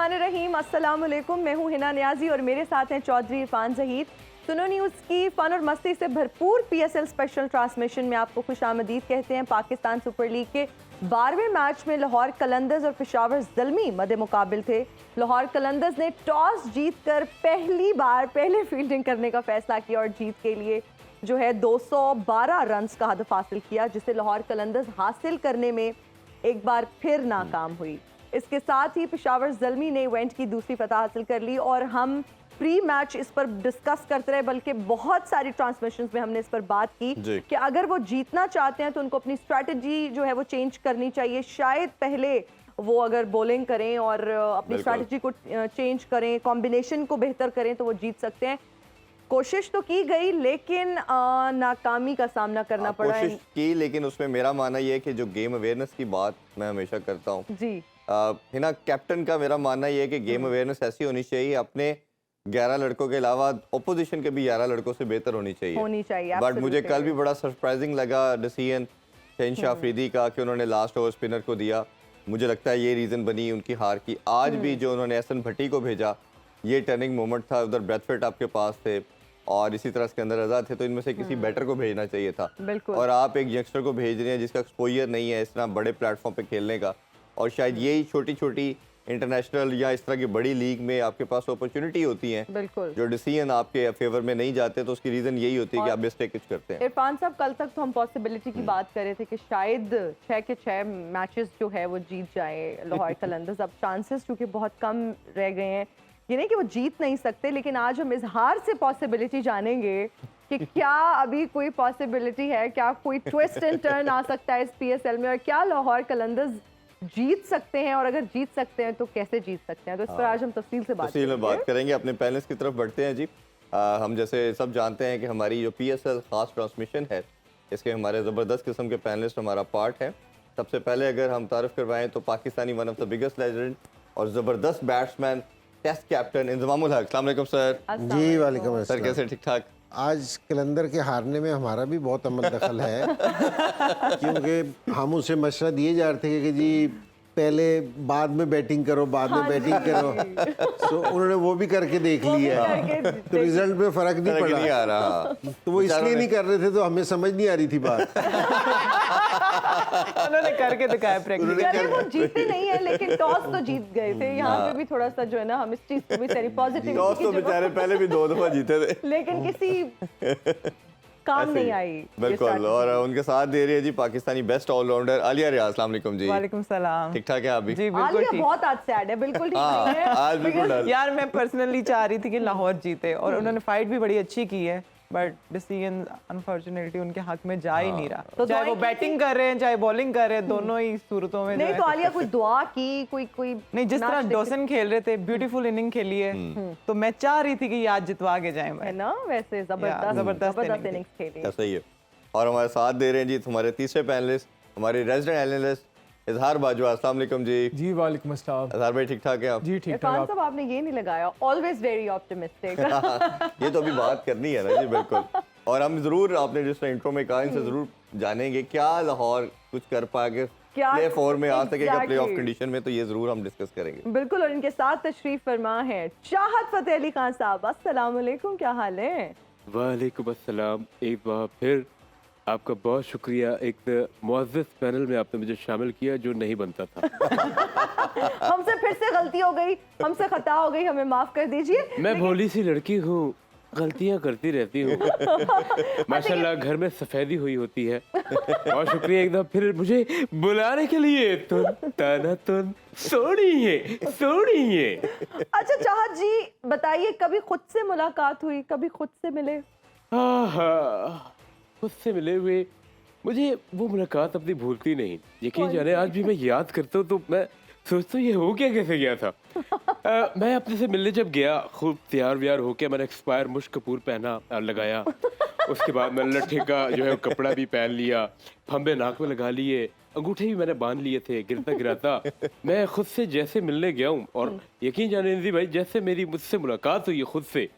बिस्मिल्लाहिर्रहमानिर्रहीम। अस्सलाम वालेकुम। मैं हूं हिना नियाजी और मेरे साथ हैं चौधरी इरफान जहीर। सुनो न्यूज़ की फन और मस्ती से भरपूर पीएसएल स्पेशल ट्रांसमिशन में आपको खुशामदीद कहते हैं। पाकिस्तान सुपर लीग के 12वें मैच में लाहौर कलंदर्स और पेशावर ज़ल्मी मद्दे मुकाबिल थे। लाहौर कलंदर्स ने टॉस जीतकर पहली बार पहले फील्डिंग करने का फैसला किया और जीत के लिए जो है 212 रन का हदफ हासिल किया, जिसे लाहौर कलंदर्स हासिल करने में एक बार फिर नाकाम हुई। इसके साथ ही पेशावर ज़ल्मी ने इवेंट की दूसरी फतह हासिल कर ली और हम प्री मैच इस पर डिस्कस करते रहे, बल्कि बहुत सारी ट्रांसमिशंस में हमने इस पर बात की कि अगर वो जीतना चाहते हैं तो उनको अपनी स्ट्रैटेजी जो है वो चेंज करनी चाहिए। शायद पहले वो अगर बॉलिंग करें और अपनी स्ट्रैटेजी को चेंज करें, कॉम्बिनेशन को बेहतर करें तो वो जीत सकते हैं। कोशिश तो की गई लेकिन नाकामी का सामना करना पड़ा। कोशिश की, लेकिन उसमें मेरा मानना यह है कि जो गेम अवेयरनेस की बात मैं हमेशा करता हूँ जी, है ना, कैप्टन का मेरा मानना यह है कि गेम अवेयरनेस ऐसी होनी चाहिए, अपने 11 लड़कों के अलावा ओपोजिशन के भी 11 लड़कों से बेहतर होनी चाहिए। बट मुझे कल भी बड़ा सरप्राइजिंग लगा डिसीजन शहनशाह अफरीदी का कि उन्होंने लास्ट ओवर स्पिनर को दिया। मुझे लगता है ये रीज़न बनी उनकी हार की। आज भी जो उन्होंने एहसन भट्टी को भेजा, ये टर्निंग मोमेंट था। उधर ब्रेथवेट आपके पास थे और इसी तरह सिकंदर रजा थे, तो इनमें से किसी बैटर को भेजना चाहिए था। और आप एक यंगस्टर को भेज रहे हैं जिसका एक्सपोजर नहीं है इस तरह बड़े प्लेटफॉर्म पे खेलने का, और शायद यही छोटी छोटी इंटरनेशनल या इस तरह की बड़ी लीग में आपके पास अपॉर्चुनिटी होती है जो डिसीजन आपके फेवर में नहीं जाते, तो उसकी रीजन यही होती है कि आप मिस्टेक कुछ करते हैं। इरफान साहब, कल तक तो हम पॉसिबिलिटी की बात कर रहे थे कि शायद 6 के 6 मैचेस जो है वो जीत जाए लाहौर कलंदर्स। अब चांसेस क्योंकि बहुत कम रह गए हैं, ये नहीं कि वो जीत नहीं सकते, लेकिन आज हम इजहार से पॉसिबिलिटी जानेंगे कि क्या अभी कोई पॉसिबिलिटी है, क्या कोई ट्विस्ट एंड टर्न आ सकता है इस पीएसएल में, और क्या लाहौर कलंदर्स जीत सकते हैं, और अगर जीत सकते हैं तो कैसे जीत सकते हैं। तो इस पर आज हम तफसील से बात करेंगे। अपने पैनल्स की तरफ बढ़ते हैं जी। हम जैसे सब जानते हैं कि हमारी जो पीएसएल खास ट्रांसमिशन है, इसके हमारे ज़बरदस्त किस्म के पैनलिस्ट हमारा पार्ट है। सबसे पहले अगर हम तारीफ करवाएं तो Pakistani one of the biggest legend और ज़बरदस्त बैट्समैन, टेस्ट कैप्टन इंजमामुल हक। अस्सलाम वालेकुम सर। जी वालेकुम सर, कैसे? ठीक ठाक। आज कलंदर के हारने में हमारा भी बहुत अमल दखल है क्योंकि हम उसे मशवरा दिए जा रहे थे कि जी पहले बाद में बैटिंग करो, बाद में बैटिंग करो, तो उन्होंने वो भी करके देख लिया, तो रिजल्ट में फर्क नहीं पड़ा, नहीं आ रहा। तो वो इसलिए नहीं कर रहे थे, तो हमें समझ नहीं आ रही थी बात। उन्होंने करके दिखाया प्रैक्टिकली। वो जीते नहीं है लेकिन टॉस तो जीत गए थे। यहाँ पे भी थोड़ा सा जो है ना हम इस चीज को भी सारी पॉजिटिव, टॉस तो बेचारे पहले भी 2 दफा जीते थे लेकिन किसी काम नहीं आई। बिल्कुल। और उनके साथ दे रही है जी पाकिस्तानी बेस्ट ऑलराउंडर आलिया रियाज। अस्सलाम वालेकुम जी। वालेकुम सलाम। ठीक ठाक है आप भी? जी बिल्कुल ठीक। बहुत आज सैड है, बिल्कुल ठीक नहीं है आज बिल्कुल। यार मैं पर्सनली चाह रही थी कि लाहौर जीते और उन्होंने फाइट भी बड़ी अच्छी की है, बट डिसीजन अनफॉर्चुनेटली उनके हक में जा ही नहीं रहा। तो चाहे वो बैटिंग कर रहे हैं चाहे बॉलिंग कर रहे हैं, दोनों ही सूरतों में नहीं। तो आलिया कोई दुआ की, कोई नहीं, जिस तरह डॉसन खेल रहे थे, ब्यूटीफुल इनिंग खेली है, तो मैं चाह रही थी कि ये आज जितवा के जाएं है ना। वैसे जबरदस्त इनिंग्स खेली। सही है। और हमारे साथ दे रहे हैं जी हमारे तीसरे पैनलिस्ट, हमारे रेजिडेंट एनालिस्ट इजहार बाजवा। अस्सलाम वालेकुम जी। जी वालेकुम अस्सलाम। इजहार भाई ठीक ठाक है आप? जी ठीक ठाक। साहब आपने ये नहीं लगाया, ऑलवेज वेरी ऑप्टिमिस्टिक। ये तो अभी बात करनी है ना जी। बिल्कुल। और हम जरूर, आपने जिस तरह इंट्रो में कहा, इनसे जरूर जानेंगे क्या लाहौर कुछ कर पाएगा प्ले 4 में आ सकेगा प्ले ऑफ कंडीशन में, तो ये जरूर हम डिस्कस करेंगे। बिल्कुल। और इनके साथ तशरीफ फरमा है चाहत फतेह अली खान साहब। अस्सलाम वालेकुम, क्या हाल है? वालेकुम अस्सलाम। एक बार फिर आपका बहुत शुक्रिया, एक मुअज़्ज़ज़ पैनल में आपने मुझे शामिल किया जो नहीं बनता था। हमसे फिर से गलती हो गई, हमसे खता हो गई, हमें माफ कर दीजिए। मैं भोली सी लड़की हूँ, गलतियाँ करती रहती हूँ। माशाल्लाह घर में सफेदी हुई होती है। बहुत शुक्रिया एक दफा फिर मुझे बुलाने के लिए। तुम ताना तुम सोनी है। अच्छा चाहत जी बताइए, कभी खुद से मुलाकात हुई, कभी खुद से मिले? खुद से मिले हुए मुझे वो मुलाकात अपनी भूलती नहीं। यकीन जाने आज भी मैं याद करता हूँ तो मैं सोचता हूँ ये हो क्या कैसे गया था। मैं अपने से मिलने जब गया, खूब तैयार व्यार होके मैंने एक्सपायर मुश्क कपूर पहना लगाया, उसके बाद मैंने लट्ठे का जो है कपड़ा भी पहन लिया, फंबे नाक में लगा लिए, अंगूठे भी मैंने बांध लिए थे गिरता गिराता। मैं खुद से जैसे मिलने गया हूँ, और यकीन जाने भाई जैसे मेरी मुझसे मुलाकात हुई है खुद से,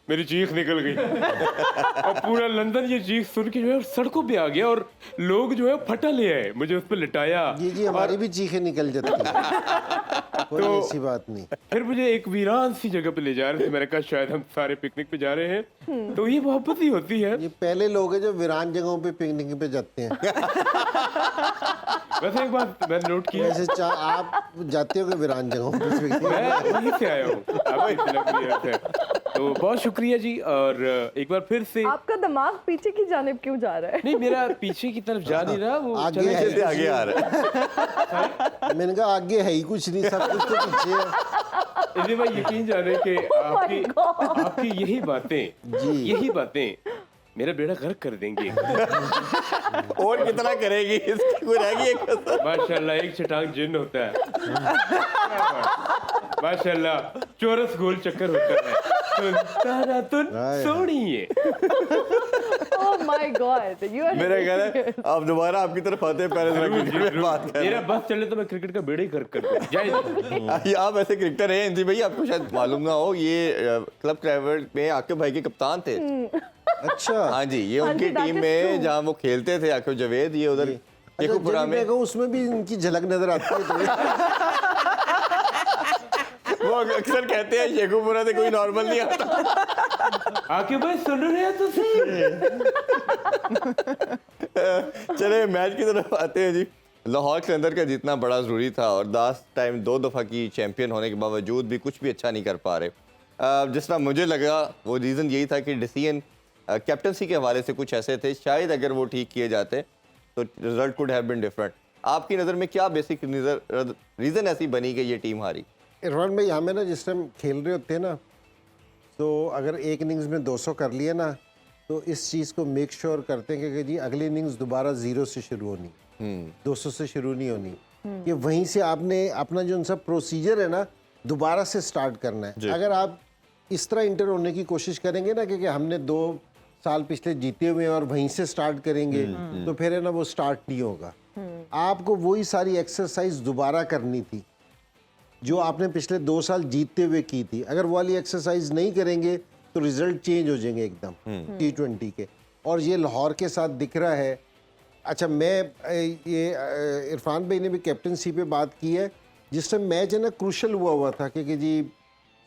मेरी चीख निकल गई और पूरा लंदन ये चीख सुन के जो है सड़कों पे आ गया और लोग जो है फटा ले आए, मुझे उस पर लिटाया। जी हमारी भी चीखें निकल जाती हैं, कोई ऐसी बात नहीं। फिर मुझे एक वीरान सी जगह पे ले जा रहे थे, मैंने कहा शायद हम सारे पिकनिक पे जा रहे हैं, तो ये मोहब्बत ही होती है। ये पहले लोग हैं जो वीरान जगहों पे पिकनिक पे जाते हैं। वैसे एक बात मैंने नोट की, वैसे आप जाते हो कि वीरान जगहों पे पिकनिक? मैं वहीं से आया हूँ आपकी फिल्म से, तो बहुत शुक्रिया जी। और एक बार फिर से आपका दिमाग पीछे की जानिब क्यों जा रहा है? नहीं, मेरा पीछे की तरफ जा नहीं रहा, वो आगे चले है। से आगे आ रहा है। मैंने कहा आगे है ही कुछ नहीं, सब कुछ तो पीछे है। इन्हें भाई यकीन जाने कि आपकी आपकी यही बातें मेरा बेड़ा गर्क कर देंगी। और कितना करेगी, इसकी कोई रहेगी एक कसर? माशाल्लाह एक चटाक जिन होता है, माशाल्लाह चौरस गोल चक्कर होता है, तारा तुन सोनी है। Oh my God, you are मेरा ख्याल है आप दोबारा आपकी तरफ आते हैं, पहले जरा क्रिकेट में बात करें। मेरा बस चले तो मैं क्रिकेट का बेड़ा ही गर्क कर दूं। जय आप ऐसे क्रिकेटर हैं इंजी भाई, आपको शायद मालूम ना हो, ये क्लब ट्रैवल में आकिब भाई के कप्तान थे। अच्छा हाँ जी, ये हाँ उनकी जी, that टीम is में true. जहाँ वो खेलते थे, आकिब जावेद, ये उधर शेखुपुरा में। उसमें भी इनकी झलक नजर आती है थोड़ी। वो अक्सर कहते हैं शेखुपुरा से कोई नॉर्मल नहीं आता। आके भाई सुन रहे हैं तो सही। चले मैच की तरफ आते हैं जी। लाहौर के अंदर का जीतना बड़ा ज़रूरी था और लास्ट टाइम 2 दफ़ा की चैंपियन होने के बावजूद भी कुछ भी अच्छा नहीं कर पा रहे। जिस तरह मुझे लगा वो रीज़न यही था कि डिसीजन कैप्टनसी के हवाले से कुछ ऐसे थे, शायद अगर वो ठीक किए जाते तो result could have been different. आपकी नज़र में क्या बेसिक रीज़न ऐसी बनी कि ये टीम हारी? इरफान भाई, हमें ना जिस टाइम खेल रहे होते हैं ना, तो अगर एक इनिंग्स में 200 कर लिया ना, तो इस चीज़ को मेक श्योर करते हैं कि जी अगली इनिंग्स दोबारा 0 से शुरू होनी, 200 से शुरू नहीं होनी, कि वहीं से आपने अपना जो उनका प्रोसीजर है ना दोबारा से स्टार्ट करना है। अगर आप इस तरह इंटर होने की कोशिश करेंगे ना कि हमने 2 साल पिछले जीते हुए हैं और वहीं से स्टार्ट करेंगे, तो फिर है ना वो स्टार्ट नहीं होगा। आपको वही सारी एक्सरसाइज दोबारा करनी थी जो आपने पिछले 2 साल जीतते हुए की थी। अगर वो वाली एक्सरसाइज नहीं करेंगे तो रिजल्ट चेंज हो जाएंगे एकदम T20 के, और ये लाहौर के साथ दिख रहा है। अच्छा, मैं ये इरफान भाई ने भी कैप्टनसी पे बात की है। जिस टाइम मैच है ना क्रूशल हुआ था कि जी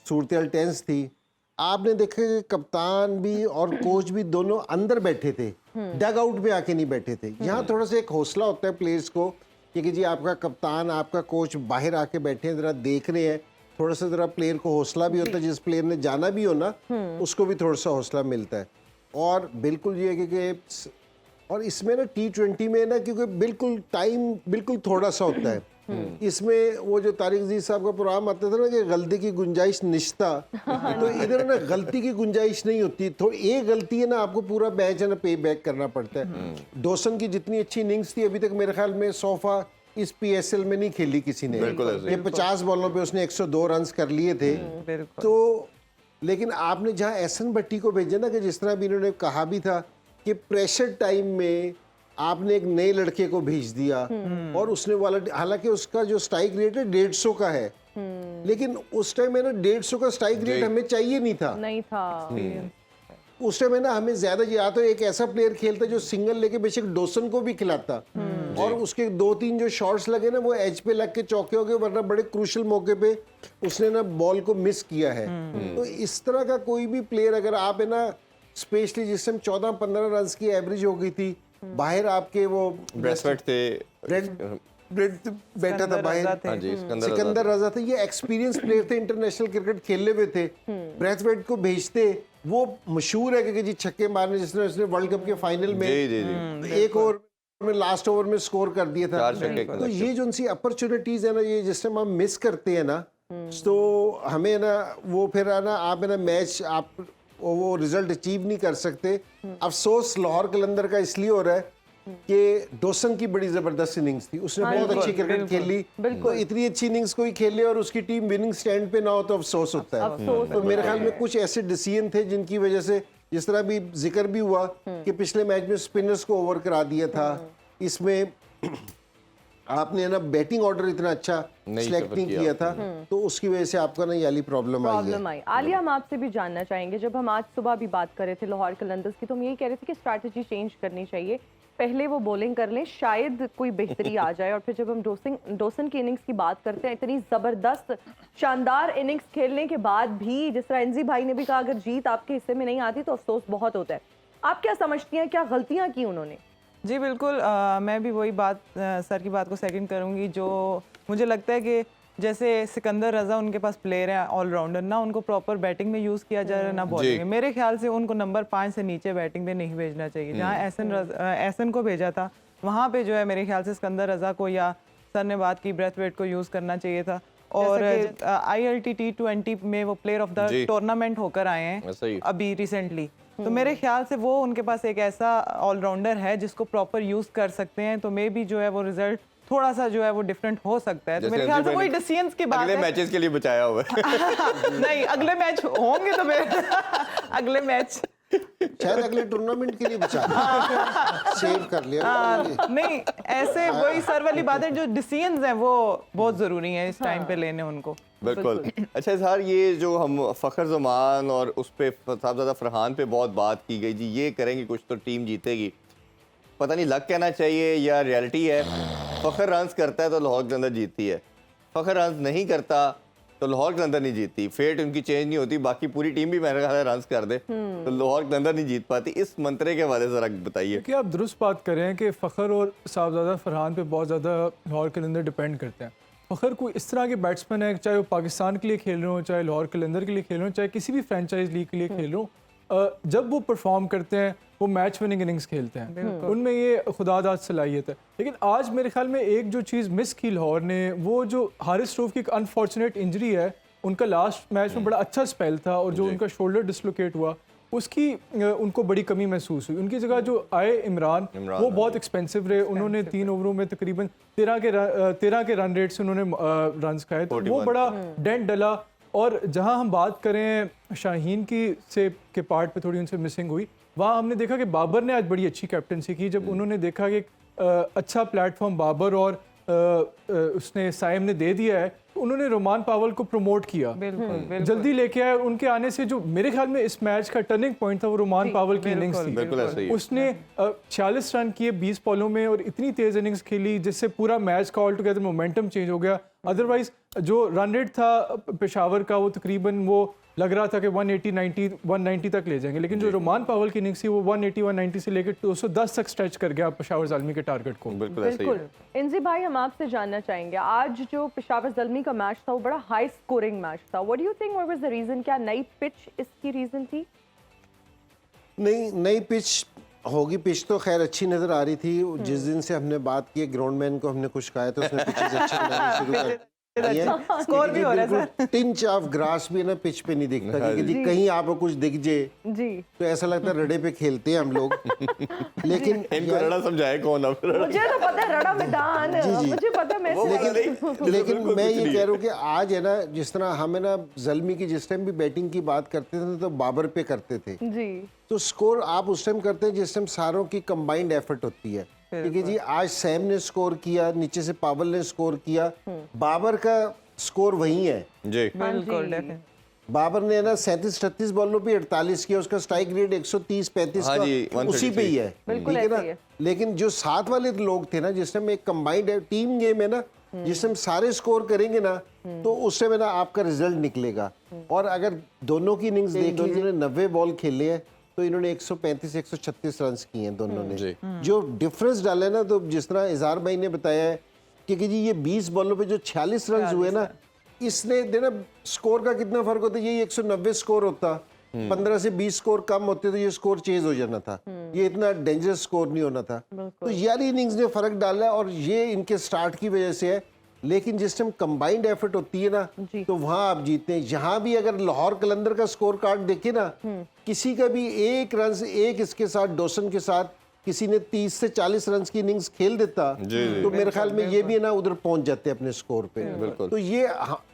सूरत टेंस थी, आपने देखा कि कप्तान भी और कोच भी दोनों अंदर बैठे थे, डग आउट में आके नहीं बैठे थे। यहाँ थोड़ा सा एक हौसला होता है प्लेयर्स को कि जी आपका कप्तान आपका कोच बाहर आके बैठे हैं, ज़रा देख रहे हैं, थोड़ा सा ज़रा प्लेयर को हौसला भी होता है। जिस प्लेयर ने जाना भी हो ना उसको भी थोड़ा सा हौसला मिलता है। और बिल्कुल ये है कि और इसमें ना T20 में ना, क्योंकि बिल्कुल टाइम बिल्कुल थोड़ा सा होता है, इसमें वो जो तारिक अजीज साहब का प्रोग्राम आता था ना कि गलती की गुंजाइश निश्ता, तो इधर ना गलती की गुंजाइश नहीं होती। थोड़ी एक गलती है ना, आपको पूरा मैच है ना पे बैक करना पड़ता है। डॉसन की जितनी अच्छी इनिंग्स थी अभी तक मेरे ख्याल में सोफा इस PSL में नहीं खेली किसी ने। ये 50 बॉलों पे उसने 102 रन कर लिए थे। तो लेकिन आपने जहाँ एहसन भट्टी को भेजा ना, कि जिस तरह भी इन्होंने कहा भी था कि प्रेशर टाइम में आपने एक नए लड़के को भेज दिया और उसने वाला, हालांकि उसका जो स्ट्राइक रेट है 150 का है, लेकिन उस टाइम में ना 150 का स्ट्राइक रेट हमें चाहिए नहीं था। उस टाइम में ना हमें ज्यादा, या तो एक ऐसा प्लेयर खेलता जो सिंगल लेके बेशक डॉसन को भी खिलाता और उसके 2-3 जो शॉट्स लगे ना वो एज पे लग के चौके हो गए, वरना बड़े क्रूशल मौके पे उसने ना बॉल को मिस किया है। तो इस तरह का कोई भी प्लेयर अगर आप है ना, स्पेशली जिस टाइम 14-15 रन की एवरेज हो गई थी, बाहर आपके वो ब्रेस्टवेट थे, ब्रेड बैठा था बाहर, हाँ जी, सिकंदर रजा थे, ये एक्सपीरियंस प्लेयर थे, इंटरनेशनल क्रिकेट खेले हुए थे। ब्रेथवेट को भेजते, वो मशहूर है कि जी छक्के मारने, जिसने उसने वर्ल्ड कप के फाइनल में एक ओवर में लास्ट ओवर में स्कोर कर दिया था। तो ये जो उनसी अपॉर्चुनिटीज है ना, ये जिस टाइम हम मिस करते हैं ना, तो हमें ना वो फिर है ना, आप है ना मैच आप वो रिजल्ट अचीव नहीं कर सकते। अफसोस लाहौर कलंदर का इसलिए हो रहा है कि डॉसन की बड़ी जबरदस्त इनिंग्स थी, उसने बहुत अच्छी क्रिकेट खेली, तो इतनी अच्छी इनिंग्स कोई खेले और उसकी टीम विनिंग स्टैंड पे ना हो तो अफसोस होता है। तो मेरे ख्याल में कुछ ऐसे डिसीजन थे जिनकी वजह से, जिस तरह भी जिक्र भी हुआ कि पिछले मैच में स्पिनर्स को ओवर करा दिया था, इसमें आपने ना बैटिंग ऑर्डर इतना अच्छा नहीं सिलेक्ट सफर नहीं किया किया था, तो उसकी वजह से आपका ना ये वाली प्रॉब्लम आई है। प्रॉब्लम आई। आलिया, हम आपसे भी जानना चाहेंगे, जब हम आज सुबह भी बात कर रहे थे लाहौर कलंदर्स की, तो हम यही कह रहे थे कि स्ट्रैटेजी चेंज करनी चाहिए, पहले वो बॉलिंग कर लें, शायद कोई बेहतरी आ जाए। और फिर जब हम डोसन की इनिंग्स की बात करते हैं, इतनी ज़बरदस्त शानदार इनिंग्स खेलने के बाद भी, जिस तरह एनजी भाई ने भी कहा, अगर जीत आपके हिस्से में नहीं आती तो अफसोस बहुत होता है। आप क्या समझती हैं, क्या गलतियाँ की उन्होंने? जी बिल्कुल, मैं भी वही बात सर की बात को सेकंड करूंगी। जो मुझे लगता है कि जैसे सिकंदर रजा उनके पास प्लेयर है ऑलराउंडर, ना उनको प्रॉपर बैटिंग में यूज़ किया जा रहा है ना बॉलिंग में। मेरे ख्याल से उनको नंबर 5 से नीचे बैटिंग पे नहीं भेजना चाहिए। जहाँ एहसन को भेजा था, वहाँ पे जो है मेरे ख्याल से सिकंदर रजा को, या सर ने बात की ब्रेथ वेट को यूज़ करना चाहिए था। और ILT T20 में वो प्लेयर ऑफ द टूर्नामेंट होकर आए हैं अभी रिसेंटली, तो मेरे ख्याल से वो उनके पास एक ऐसा ऑलराउंडर है जिसको प्रॉपर यूज कर सकते हैं, तो मे बी जो है वो रिजल्ट थोड़ा सा जो है वो डिफरेंट हो सकता है। तो मेरे ख्याल से वही डिसीजंस की बात है। अगले मैचेस के लिए बचाया हुआ है। नहीं, अगले मैच होंगे तो मेरे अगले मैच शायद अगले टूर्नामेंट के लिए बचा सेव कर लिया। नहीं, ऐसे वही सर वाली बात है, जो डिसीजंस हैं वो बहुत जरूरी है इस टाइम पे लेने उनको। बिल्कुल। अच्छा सर, ये जो हम फ़खर ज़मान और उस पे साहबजादा फरहान पे बहुत बात की गई जी, ये करेंगे कुछ तो टीम जीतेगी, पता नहीं लक कहना चाहिए या रियलिटी है। फ़खर रन्स करता है तो लाहौर के अंदर जीतती है, फ़खर रन्स नहीं करता तो लाहौर के अंदर नहीं जीतती। फेट उनकी चेंज नहीं होती, बाकी पूरी टीम भी मेरे ख्याल रन्स कर दे तो लाहौर के अंदर नहीं जीत पाती। इस मंत्रे के हवाले से जरा बताइए। कि आप दुरुस्त बात कर रहे हैं कि फ़खर और साहबजादा फरहान पे बहुत ज़्यादा लाहौर कलंदर डिपेंड करते हैं। फ़खर कोई इस तरह के बैट्समैन है, चाहे वो पाकिस्तान के लिए खेल रहे हो, चाहे लाहौर कलंदर के लिए खेल रहे हो, चाहे किसी भी फ्रेंचाइज लीग के लिए खेल रहे हो, जब वो परफॉर्म करते हैं वो मैच विनिंग इनिंग्स खेलते हैं, उनमें ये खुदादाद सलाहियत है। लेकिन आज मेरे ख्याल में एक जो चीज़ मिस की लाहौर ने, वो जो हारिस रऊफ की एक अनफॉर्चुनेट इंजरी है, उनका लास्ट मैच में बड़ा अच्छा स्पेल था और जो उनका शोल्डर डिसलोकेट हुआ उसकी उनको बड़ी कमी महसूस हुई। उनकी जगह जो आए इमरान वो बहुत एक्सपेंसिव रहे, उन्होंने 3 ओवरों में तकरीबन 13 के रन रेट से उन्होंने रन खाए, तो वो बड़ा डेंट डला। और जहां हम बात करें शाहीन की के पार्ट पे थोड़ी उनसे मिसिंग हुई, वहाँ हमने देखा कि बाबर ने आज बड़ी अच्छी कैप्टनसी की, जब उन्होंने देखा कि अच्छा प्लेटफॉर्म बाबर और उसने साइम ने दे दिया है, तो उन्होंने रोमान पावल को प्रमोट किया, जल्दी लेके आए। उनके आने से जो मेरे ख्याल में इस मैच का टर्निंग पॉइंट था वो रोमान पावल की इनिंग्स थी। उसने 46 रन किए 20 बॉलों में और इतनी तेज इनिंग्स खेली जिससे पूरा मैच का ऑल टुगेदर मोमेंटम चेंज हो गया। अदरवाइज जो रन रेट था पेशावर का वो तकरीबन वो लग रहा था कि 190 तक ले जाएंगे, लेकिन जो रोमान पावल की इनिंग्स थी वो 190 से लेकर 210 तक स्ट्रेच कर गया पेशावर ज़ल्मी के टारगेट को। बिल्कुल। इंजी भाई, हम आपसे जानना चाहेंगे, आज जो पेशावर ज़ल्मी का मैच था वो बड़ा हाई स्कोरिंग मैच था। What do you think what was the reason? क्या नई पिच इसकी रीजन थी? नहीं, नई पिच होगी, पिच तो खैर अच्छी नजर आ रही थी। जिस दिन से हमने बात की ग्राउंडमैन को हमने कुछ कहा तो उसने पिचेस अच्छी बनानी शुरू कर स्कोर भी हो रहा है सर। टिंच ऑफ ग्रास भी ना पिच पे नहीं दिखता, क्योंकि जी कहीं आपको कुछ दिख जाए जी तो ऐसा लगता है रड़े पे खेलते हैं हम लोग। लेकिन इनको रड़ा समझाए कौन? अब मुझे तो पता है रड़ा मैदान, मुझे पता मैं लेकिन मैं ये कह रहा हूँ कि आज है ना, जिस तरह हमें ना ज़ल्मी की जिस टाइम भी बैटिंग की बात करते थे तो बाबर पे करते थे जी, तो स्कोर आप उस टाइम करते हैं जिस टाइम सारों की कंबाइंड एफर्ट होती है। ठीक है जी, आज सैम ने स्कोर किया, नीचे से पावल ने स्कोर किया, बाबर का स्कोर वही है जी। बिल्कुल। बाबर ने ना 37-38 बॉलों पे 48 किया, उसका स्ट्राइक रेट 130-35 हाँ जी, का उसी पे ही है। बिल्कुल ठीक है ऐसे ही ना। लेकिन जो साथ वाले लोग थे ना, जिस टाइम एक कंबाइंड टीम गेम है ना, जिस टाइम सारे स्कोर करेंगे ना तो उस समय ना आपका रिजल्ट निकलेगा। और अगर दोनों की इनिंग्स देख लीजिए, 90 बॉल खेले हैं तो इन्होंने 135-136 रन किए हैं दोनों ने। जो डिफरेंस डाला है ना, तो जिस तरह इजहार भाई ने बताया है कि जी ये 20 बॉलों पे जो 46 रन हुए ना, इसने देना स्कोर का कितना फर्क होता है। ये 190 स्कोर होता, 15 से 20 स्कोर कम होते तो ये स्कोर चेंज हो जाना था, ये इतना डेंजरस स्कोर नहीं होना था। तो यार इनिंग्स ने फर्क डाला है और ये इनके स्टार्ट की वजह से है। लेकिन जिस टाइम कंबाइंड एफर्ट होती है ना तो वहां आप जीतते हैं। यहाँ भी अगर लाहौर कलंदर का स्कोर कार्ड देखे ना, किसी का भी एक रन से एक इसके साथ डोसन के साथ किसी ने 30 से 40 रन की इनिंग्स खेल देता तो मेरे ख्याल में ये भी ना उधर पहुंच जाते अपने स्कोर पे। तो ये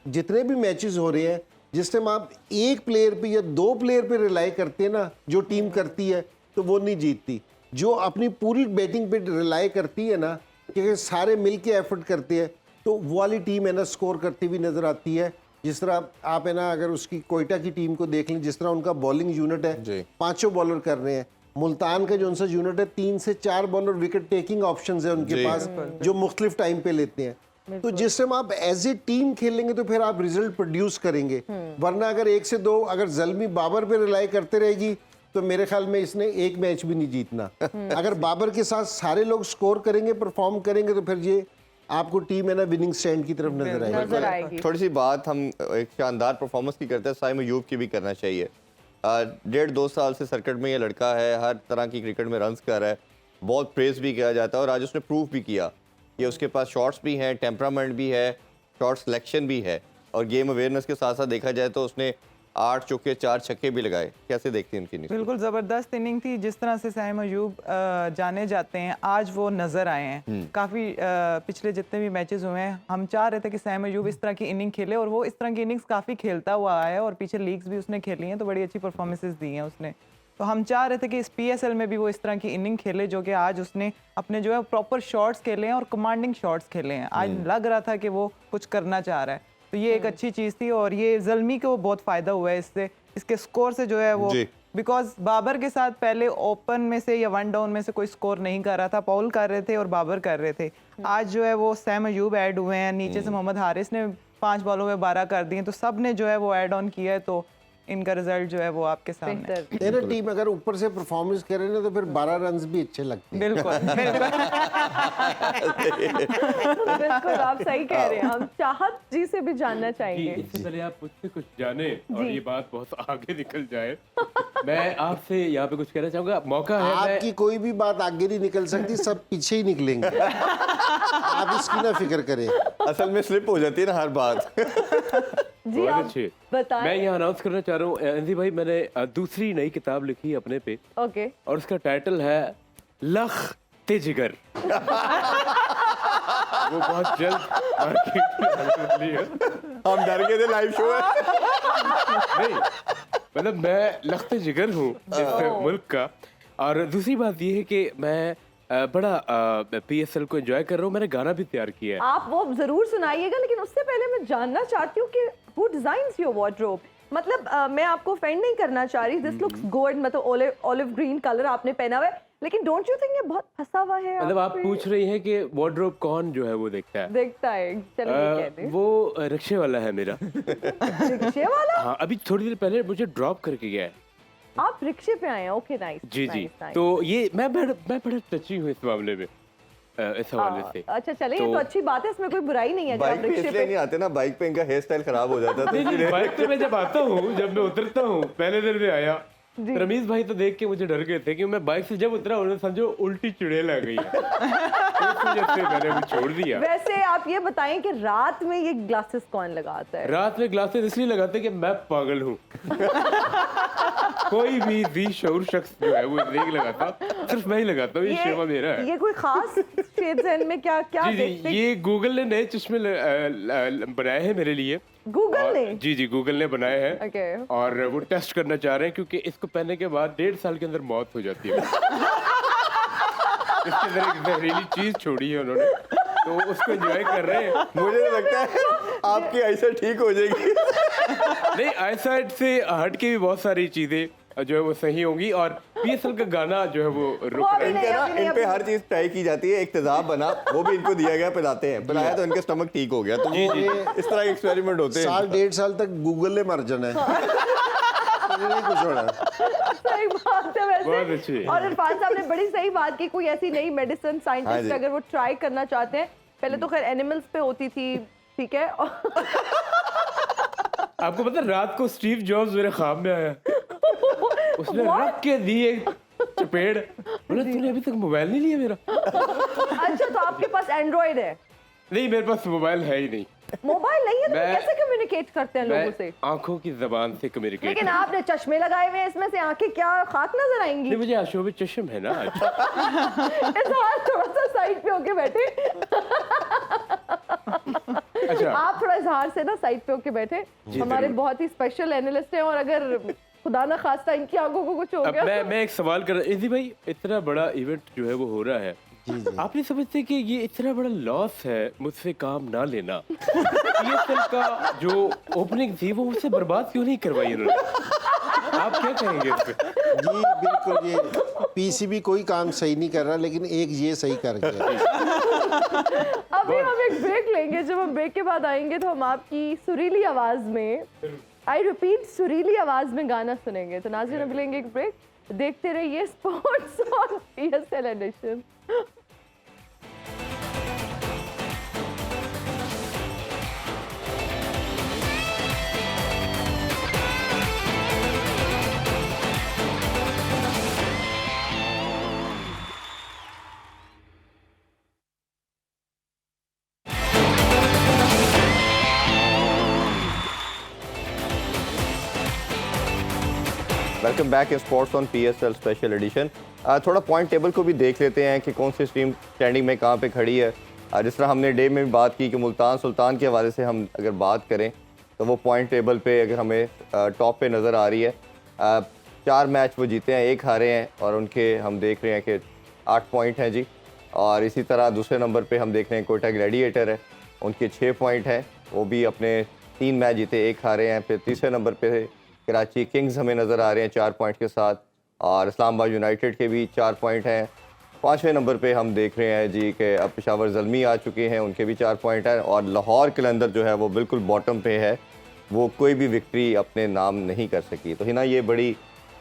जितने भी मैचेस हो रहे हैं, जिस टाइम आप एक प्लेयर पे या 2 प्लेयर पे रिलाई करते हैं ना, जो टीम करती है, तो वो नहीं जीतती। जो अपनी पूरी बैटिंग पे रिलाई करती है ना, क्योंकि सारे मिल के एफर्ट करते हैं, तो वो वाली टीम है ना स्कोर करती हुई नज़र आती है। जिस तरह आप है ना अगर उसकी कोयटा की टीम को देख लें, जिस तरह उनका बॉलिंग यूनिट है, 5 बॉलर कर रहे हैं। मुल्तान का जो उनका यूनिट है 3 से 4 बॉलर विकेट टेकिंग ऑप्शंस है उनके पास, जो मुख्तलिफ टाइम पे लेते हैं। तो जिस टाइम आप एज ए टीम खेलेंगे तो फिर आप रिजल्ट प्रोड्यूस करेंगे। वरना अगर 1 से 2 अगर ज़ल्मी बाबर पे रिलाई करते रहेगी तो मेरे ख्याल में इसने एक मैच भी नहीं जीतना। अगर बाबर के साथ सारे लोग स्कोर करेंगे, परफॉर्म करेंगे, तो फिर ये आपको टीम है ना विनिंग स्टैंड की तरफ नजर आएगी। थोड़ी सी बात हम एक शानदार परफॉर्मेंस की करते हैं, साइम अयूब की भी करना चाहिए। 1.5-2 साल से सर्किट में ये लड़का है, हर तरह की क्रिकेट में रन्स कर रहा है, बहुत प्रेज भी किया जाता है और आज उसने प्रूफ भी किया कि उसके पास शॉट्स भी हैं, टेम्परामेंट भी है, शॉट सिलेक्शन भी है और गेम अवेयरनेस के साथ साथ देखा जाए तो उसने 8 चौके 4 छक्के भी लगाए। कैसे देखते हैं उनकी इनिंग्स? बिल्कुल ज़बरदस्त इनिंग थी। जिस तरह से साइम अयूब जाने जाते हैं, आज वो नज़र आए हैं। काफ़ी पिछले जितने भी मैचेस हुए हैं, हम चाह रहे थे कि साइम अयूब इस तरह की इनिंग खेले और वो इस तरह की इनिंग्स काफ़ी खेलता हुआ आया है और पीछे लीग्स भी उसने खेली हैं, तो बड़ी अच्छी परफॉर्मेंसेस दी हैं उसने। तो हम चाह रहे थे कि इस PSL में भी वो इस तरह की इनिंग खेले, जो कि आज उसने अपने जो है प्रॉपर शॉट्स खेले हैं और कमांडिंग शॉट्स खेले हैं। आज लग रहा था कि वो कुछ करना चाह रहा है, तो ये एक अच्छी चीज़ थी और ये ज़ल्मी को बहुत फ़ायदा हुआ है इससे, इसके स्कोर से जो है वो, बिकॉज बाबर के साथ पहले ओपन में से या 1 डाउन में से कोई स्कोर नहीं कर रहा था, पॉल कर रहे थे और बाबर कर रहे थे। आज जो है वो सैम अयूब ऐड हुए हैं, नीचे से मोहम्मद हारिस ने 5 बॉलों में 12 कर दिए, तो सब ने जो है वो ऐड ऑन किया है, तो इनका रिजल्ट जो है वो आपके सामने है। तेरा टीम अगर ऊपर से परफॉर्मेंस करे ना तो फिर 12 रन्स भी अच्छे लगते हैं। बिल्कुल बिल्कुल आप सही कह रहे हैं। हम चाहत जी से भी जानना चाहेंगे। इससे पहले आप मुझसे कुछ जाने और ये बात बहुत आगे निकल जाए, मैं आपसे यहाँ पे कुछ कहना चाहूंगा। मौका है, आपकी कोई भी बात आगे नहीं निकल सकती, सब पीछे ही निकलेंगे। आप इसकी ना फिक्र करें। असल में स्लिप हो जाती है ना हर बात। जी आप बताएं। मैं यहाँ अनाउंस करना चाह रहा हूँ अंजी भाई, मैंने दूसरी नई किताब लिखी अपने पे, ओके, और उसका टाइटल है लख्त जिगर। वो बहुत जल्द मार्केट में आने वाली है। हम डर गए थे, लाइव शो है। नहीं, मतलब मैं लख्त जिगर हूँ इस मुल्क का। और दूसरी बात ये है कि मैं बड़ा PSL को एंजॉय कर रहा हूँ। मैंने गाना भी तैयार किया है, आप वो जरूर सुनाइएगा, लेकिन उससे पहले मैं जानना चाहती हूँ कि हु डिजाइन्स योर वार्डरोब। मतलब मैं आपको ऑफेंड नहीं करना चाह रही, दिस लुक्स गुड, मतलब ऑलिव ग्रीन कलर आपने पहना हुआ है, लेकिन डोंट यू थिंक ये बहुत फंसा हुआ है? मतलब आप पूछ रही हैं कि वार्डरोब कौन जो है वो देखता है? देखता है, चलो ये कह दें। वो रिक्शे वाला है मेरा। रिक्शे वाला? हाँ, अभी थोड़ी देर पहले मुझे ड्रॉप करके गया है। आप रिक्शे पे आए हैं? Okay, nice. जी जी, तो ये मैं बड़ा टची हूँ इस मामले में, इस हवाले से। अच्छा चलिए, ये तो अच्छी बात है, इसमें कोई बुराई नहीं है। बाइक पे इसलिए नहीं आते ना, बाइक पे इनका हेयर स्टाइल खराब हो जाता था। नहीं, बाइक पे मैं जब आता हूँ, जब मैं उतरता हूँ, पहले दिन में आया, रमीज भाई तो देख के मुझे डर गए थे कि मैं बाइक से जब उतरा उन्होंने समझो उल्टी चुड़ैल आ गई है। इस वजह से मैंने वो छोड़ दिया। वैसे आप ये बताएं कि रात में ये ग्लासेस कौन लगाता है? रात में ग्लासेस इसलिए लगाते हैं कि मैं पागल हूँ। कोई भी ज़ी-शऊर शख्स जो है वो नहीं लगाता, सिर्फ मैं ही लगाता हूँ। ये शेवा मेरा है। ये कोई खास शेड्स हैं इनमें? क्या क्या जी देखते? ये गूगल ने नए चश्मे बनाए हैं मेरे लिए। गूगल ने? जी जी, गूगल ने बनाए हैं। Okay. और वो टेस्ट करना चाह रहे हैं क्योंकि इसको पहनने के बाद 1.5 साल के अंदर मौत हो जाती है। इसके अंदर एक जहरीली चीज छोड़ी है उन्होंने, तो उसको एंजॉय कर रहे हैं। मुझे तो लगता है आपकी आईसाइट ठीक हो जाएगी। नहीं, आईसाइट से हट के भी बहुत सारी चीजें जो है वो सही होंगी। और PSL का गाना जो है वो रुक रहा है। इनके ना इन पे हर चीज ट्राई की जाती है, एक तेजाब बना वो भी इनको दिया गया, पिलाते हैं, पिलाया तो इनका स्टमक ठीक हो गया। तो वो इस तरह के एक्सपेरिमेंट होते हैं। 1.5 साल तक गूगल ने मर जाना है। नहीं कुछ होना। सही बात है वैसे। बहुत अच्छी। और इरफान साहब ने बड़ी सही बात की, कोई ऐसी नई मेडिसिन साइंटिस्ट अगर वो ट्राई करना चाहते हैं, पहले तो खैर एनिमल्स पे होती थी, ठीक है। आपको पता है रात को स्टीव जॉब्स मेरे ख्वाब में आया, उसने रख के दी एक चपेड़, बोला तूने अभी तक मोबाइल नहीं लिया मेरा। अच्छा, तो आपके पास एंड्रॉइड है? नहीं, मेरे पास मोबाइल है ही नहीं। मोबाइल नहीं है तो कैसे कम्युनिकेट करते हैं लोगों से? आंखों की जबान से कम्युनिकेट। लेकिन आपने चश्मे लगाए हुए हैं, इसमें से आंखें क्या खाक नजर आएंगी? नहीं, मुझे आशोब चश्म है ना। इजहार थोड़ा सा साइड पे होके बैठे। अच्छा, आप थोड़ा इजहार से ना साइड पे होके बैठे। हमारे बहुत ही स्पेशल एनालिस्ट हैं, और अगर खुदा ना खास्ता इनकी आंखों को कुछ हो गया मैं एक सवाल कर रहा, इजी भाई, इतना बड़ा इवेंट जो है वो हो रहा है, आप नहीं समझते कि ये इतना बड़ा लॉस है मुझसे काम ना लेना? पीएसएल का जो ओपनिंग थी वो मुझसे बर्बाद क्यों नहीं करवाई उन्होंने? आप क्या कहेंगे इस पे? जी बिल्कुल, ये पीसीबी कोई काम सही नहीं कर रहा, लेकिन एक ये सही कर गया। अभी हम एक ब्रेक लेंगे। जब हम ब्रेक के बाद आएंगे तो हम आपकी सुरीली आवाज में, आई रिपीट, सुरीली आवाज में गाना सुनेंगे। तो नाज़रीन, अभी लेंगे एक ब्रेक। देखते रहिए sports on PSL edition. Welcome back in sports on PSL special edition. थोड़ा पॉइंट टेबल को भी देख लेते हैं कि कौन सी टीम स्टैंडिंग में कहाँ पे खड़ी है। जिस तरह हमने डे में भी बात की कि मुल्तान सुल्तान के हवाले से हम अगर बात करें तो वो पॉइंट टेबल पे अगर हमें टॉप पे नज़र आ रही है। 4 मैच वो जीते हैं, 1 हारे हैं और उनके हम देख रहे हैं कि 8 पॉइंट हैं जी। और इसी तरह दूसरे नंबर पे हम देख रहे हैं कोयटा ग्लैडिएटर है, उनके 6 पॉइंट हैं, वो भी अपने 3 मैच जीते, 1 हारे हैं। फिर तीसरे नंबर पे कराची किंग्स हमें नज़र आ रहे हैं 4 पॉइंट के साथ, और इस्लामाबाद यूनाइटेड के भी 4 पॉइंट हैं। 5वें नंबर पे हम देख रहे हैं जी कि अब पेशावर ज़ल्मी आ चुके हैं, उनके भी 4 पॉइंट हैं। और लाहौर कलंदर जो है वो बिल्कुल बॉटम पे है, वो कोई भी विक्ट्री अपने नाम नहीं कर सकी। तो हिना, ये बड़ी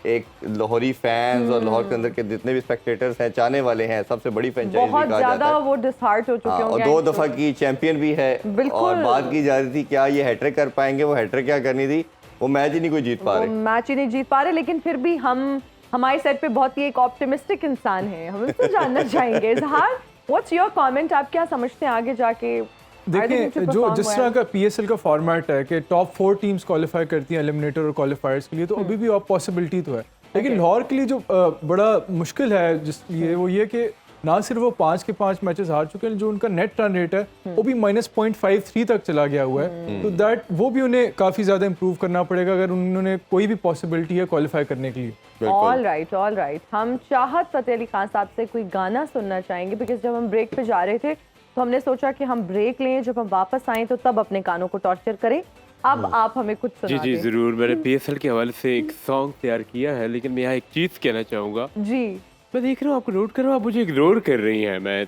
एक लाहौरी फैंस और लाहौर के अंदर के जितने भी स्पेक्टेटर्स हैं, चाहने वाले हैं, सबसे बड़ी फ्रेंचाइजी बहुत कहा जाता ज्यादा है। वो डिसहार्ट हो चुके और होंगे। 2 दफ़ा की चैंपियन भी है। बिल्कुल। और बात की जा रही थी क्या ये हैट्रिक कर पाएंगे, वो हैट्रिक क्या करनी थी, वो मैच ही नहीं कोई जीत पा रहे। मैच ही नहीं जीत पा रहे, लेकिन फिर भी हम हमारी साइड पे बहुत ही एक ऑप्टिमिस्टिक इंसान है, हम इसको जानना चाहेंगे। इजहार, व्हाट्स योर कमेंट? आप क्या समझते हैं आगे जाके? देखिए, जो जिस तरह का पीएसएल का फॉर्मेट है कि टॉप 4 टीम्स क्वालिफाई करती हैं एलिमिनेटर और क्वालिफायर्स के लिए, तो अभी भी पॉसिबिलिटी तो है। लेकिन लाहौर के लिए जो बड़ा मुश्किल है जिस लिए, वो ये कि ना सिर्फ वो 5 के 5 मैचेस हार चुके हैं, जो उनका नेट रन रेट है वो भी -0.53 तक चला गया हुआ है। तो दैट वो भी उन्हें काफ़ी ज़्यादा इंप्रूव करना पड़ेगा अगर उन्होंने कोई भी पॉसिबिलिटी है क्वालिफाई करने के लिए। All right. हम चाहत फतेह अली खान साहब से कोई गाना सुनना चाहेंगे, बिकॉज जब हम ब्रेक पे जा रहे थे तो हमने सोचा कि हम ब्रेक लें, जब हम वापस आएँ तो तब अपने कानों को टॉर्चर करें। अब आप हमें कुछ सुना जी जरूर। मैंने पीएसएल के हवाले से एक सॉन्ग तैयार किया है, लेकिन मैं यहाँ एक चीज कहना चाहूंगा जी। मैं देख रहा हूँ आपको नोट कर रहा हूँ, आप मुझे इग्नोर कर रही हैं। मैं